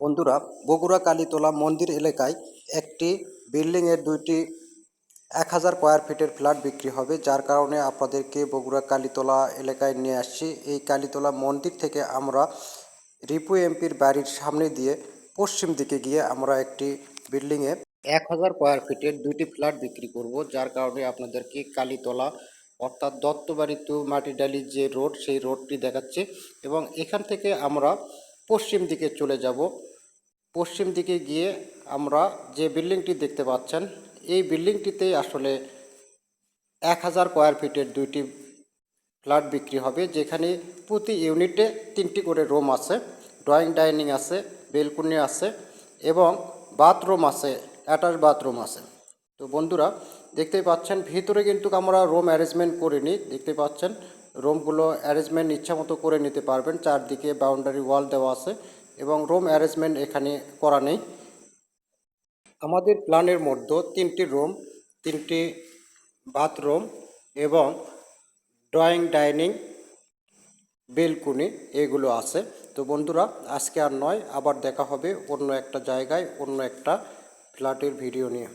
বন্ধুরা, বগুড়া কালীতলা মন্দির এলাকায় একটি বিল্ডিংয়ের দুইটি 1000 স্কোয়ার ফিটের ফ্ল্যাট বিক্রি হবে, যার কারণে আপনাদেরকে বগুড়া কালীতলা এলাকায় নিয়ে আসছি। এই কালীতলা মন্দির থেকে আমরা রিপু এমপির বাড়ির সামনে দিয়ে পশ্চিম দিকে গিয়ে আমরা একটি বিল্ডিংয়ে 1000 স্কোয়ার ফিটের দুইটি ফ্ল্যাট বিক্রি করব, যার কারণে আপনাদেরকে কালীতলা অর্থাৎ দত্তবাড়ি টু মাটিডালি যে রোড, সেই রোডটি দেখাচ্ছে এবং এখান থেকে আমরা পশ্চিম দিকে চলে যাব। পশ্চিম দিকে গিয়ে আমরা যে বিল্ডিংটি দেখতে পাচ্ছেন, এই বিল্ডিংটিতেই আসলে 1000 স্কোয়ার ফিটের দুইটি ফ্ল্যাট বিক্রি হবে, যেখানে প্রতি ইউনিটে 3টি করে রুম আছে, ড্রয়িং ডাইনিং আছে, বেলকুনি আছে এবং বাথরুম আছে, অ্যাটাচ বাথরুম আছে। তো বন্ধুরা, দেখতেই পাচ্ছেন ভিতরে কিন্তু আমরা রুম অ্যারেঞ্জমেন্ট করিনি। দেখতে পাচ্ছেন রুমগুলো অ্যারেঞ্জমেন্ট ইচ্ছা মতো করে নিতে পারবেন। চারদিকে বাউন্ডারি ওয়াল দেওয়া আছে এবং রুম অ্যারেঞ্জমেন্ট এখানে করা নেই। আমাদের প্ল্যানের মধ্যে 3টি রুম, 3টি বাথরুম এবং ড্রয়িং ডাইনিং, বেলকুনি এগুলো আছে। তো বন্ধুরা, আজকে আর নয়, আবার দেখা হবে অন্য একটা জায়গায় অন্য একটা ফ্ল্যাটের ভিডিও নিয়ে।